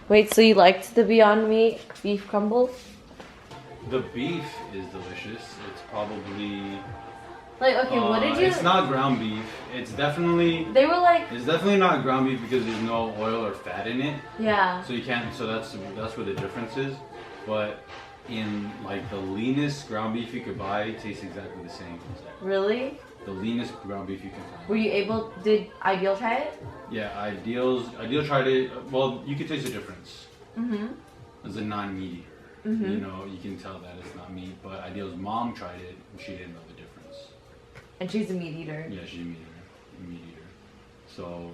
Wait, so you liked the Beyond Meat beef crumble? The beef is delicious. It's probably Like, okay, what did you? It's not ground beef. It's definitely. They were like. It's definitely not ground beef because there's no oil or fat in it. Yeah. So you can't. So that's where the difference is. But in like the leanest ground beef you could buy, it tastes exactly the same. Really? The leanest ground beef you can find. Were you able? Did Ideal try it? Yeah, Ideal tried it. Well, you could taste the difference. Mm-hmm. As a non-meat eater. Mm-hmm. You know, you can tell that it's not meat. But Ideal's mom tried it and she didn't know the difference. And she's a meat eater. Yeah, she's a meat eater. So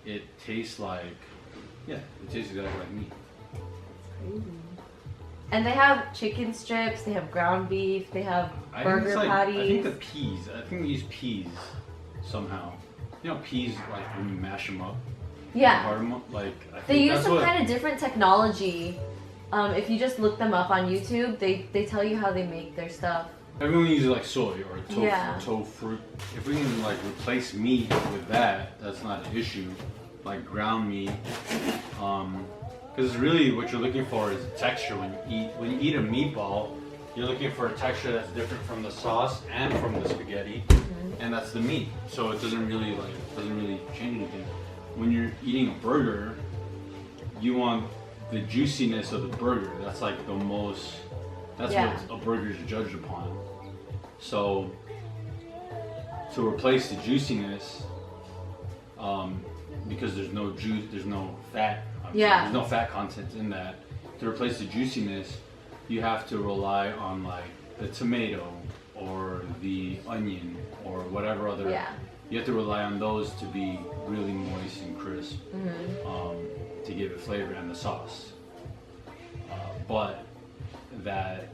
it tastes like, it tastes exactly like meat. Crazy. And they have chicken strips, they have ground beef, they have burger patties. I think the peas. I think they use peas somehow. You know, peas like when you mash them up. Yeah. Hard them up, like I think they use some kind of different technology. If you just look them up on YouTube, they tell you how they make their stuff. Everyone uses like soy or tofu. Yeah. Tofu. If we can like replace meat with that, that's not an issue. Like ground meat, because really what you're looking for is texture when you eat a meatball. You're looking for a texture that's different from the sauce and from the spaghetti, and that's the meat. So it doesn't really change anything. When you're eating a burger, you want the juiciness of the burger. That's like the most. That's what a burger is judged upon. So to replace the juiciness, because there's no juice, there's no fat. There's no fat content in that. To replace the juiciness, you have to rely on like the tomato or the onion or whatever other. Yeah. You have to rely on those to be really moist and crisp, to give it flavor, and the sauce. But that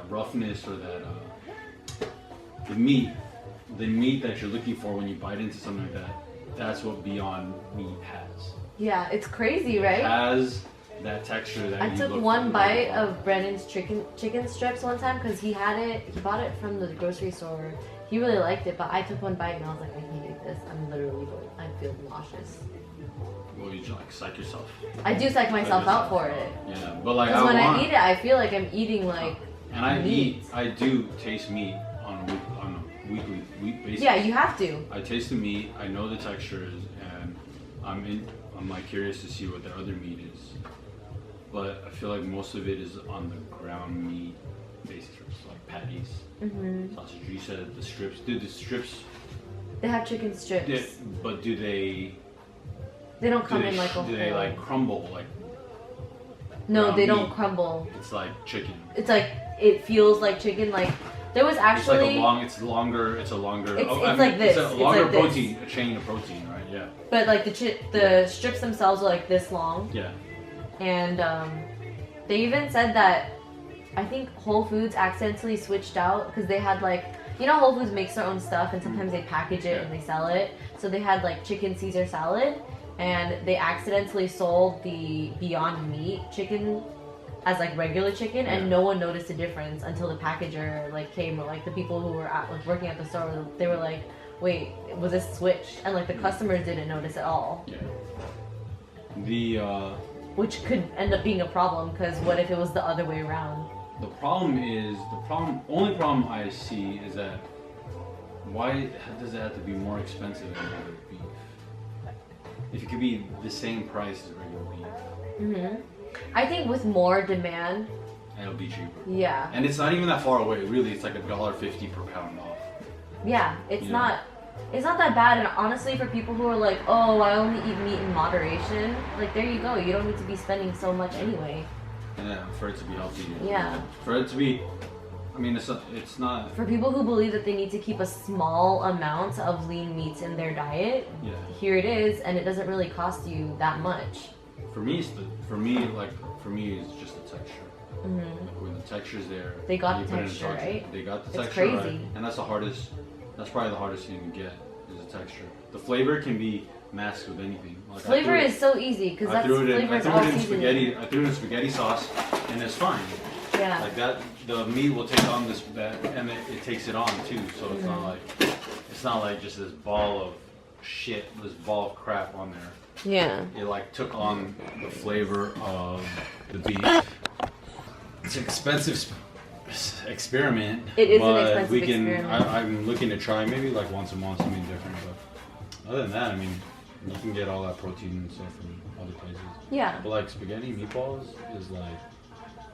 roughness or that the meat that you're looking for when you bite into something like that, that's what Beyond Meat has. Yeah, it's crazy, right? It has that texture that I took one bite of Brennan's chicken strips one time because he bought it from the grocery store. He really liked it, but I took one bite and I was like, I can't eat this. I feel nauseous. Well, you just like psych yourself. I do psych myself out for it. Yeah, but like because when I eat it, I feel like I'm eating like. And I do taste meat on a week basis. Yeah, you have to. I taste the meat. I know the textures, and I'm like curious to see what the other meat is. But I feel like most of it is on the ground meat basis, like patties, sausage. You said the strips. Dude, the strips. They have chicken strips. Yeah, but do they? They don't come in like a whole. Do they like crumble like? No, they don't crumble. It's like chicken. It's like it feels like chicken. Like there was actually. It's longer. It's like this. It's a longer like protein, a chain of protein, right? Yeah. But like the strips themselves are like this long. Yeah. And they even said that I think Whole Foods accidentally switched out because they had like, you know, Whole Foods makes their own stuff and sometimes they package it and they sell it. So they had like chicken Caesar salad and they accidentally sold the Beyond Meat chicken as like regular chicken and no one noticed the difference until the packager like came, or like the people who were working at the store, they were like, wait, was this switched? And like the customers didn't notice at all. Yeah. Which could end up being a problem, because what if it was the other way around? The only problem I see is that why does it have to be more expensive than regular beef? If it could be the same price as regular beef. I think with more demand, it'll be cheaper. Yeah. And it's not even that far away, really. It's like $1.50 per pound off. Yeah, it's not that bad, and honestly for people who are like, oh, I only eat meat in moderation, like there you go, you don't need to be spending so much anyway. Yeah, for it to be healthy. Yeah. For it to be, I mean, it's not. For people who believe that they need to keep a small amount of lean meats in their diet, here it is, and it doesn't really cost you that much. For me, it's just the texture. Like when the texture's there, they got the texture, right? They got the it's texture crazy. right, and that's probably the hardest thing to get is the texture. The flavor can be masked with anything. Like flavor is so easy because that's flavor is all seasoning. I threw it in spaghetti sauce, and it's fine. Yeah. Like that, the meat will take on and it takes it on too. So it's not like just this ball of shit, this ball of crap on there. Yeah. It like took on the flavor of the beef. It's an expensive experiment. It is an but expensive we can, experiment. I'm looking to try maybe like once a month something different. But other than that, I mean, you can get all that protein and stuff from other places. Yeah. But like spaghetti meatballs is like,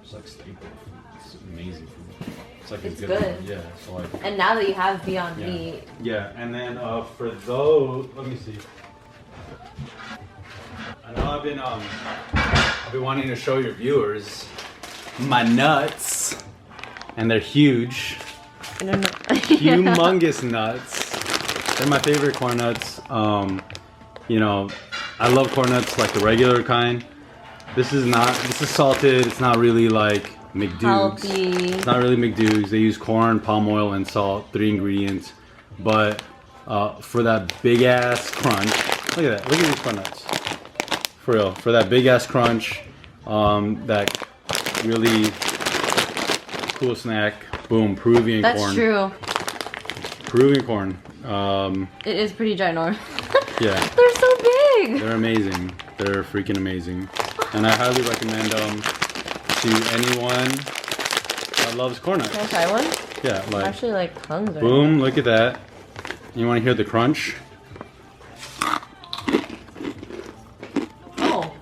it's like staple food. It's amazing food. It's like It's a good. one. Yeah. So like. And now that you have Beyond Yeah. Meat, Yeah, and then for those, let me see. I know I've been wanting to show your viewers my nuts, and they're huge, I don't know. humongous nuts. They're my favorite corn nuts. You know, I love corn nuts like the regular kind. This is salted. It's not really like McDougs. Healthy. It's not really McDougs. They use corn, palm oil, and salt, 3 ingredients. But for that big ass crunch, look at that. Look at these corn nuts. For real, for that big ass crunch, that really cool snack. Boom, Peruvian corn. That's true. Peruvian corn. It is pretty ginormous. Yeah. They're so big. They're amazing. They're freaking amazing. And I highly recommend them to anyone that loves corn nuts. Can I try one? Yeah, I'm like, actually like hungry. boom, look at that. You want to hear the crunch? Oh.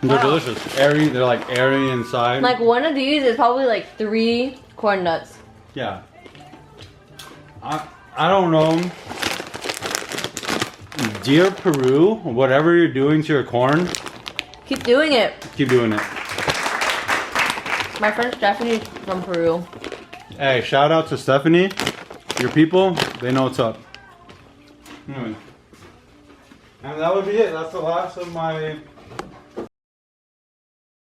They're Wow. delicious. Airy, they're like airy inside. Like one of these is probably like 3 corn nuts. Yeah. I don't know. Dear Peru, whatever you're doing to your corn, Keep doing it. keep doing it. My friend Stephanie's from Peru. Hey, shout out to Stephanie. Your people, they know what's up. Anyway. And that would be it. That's the last of my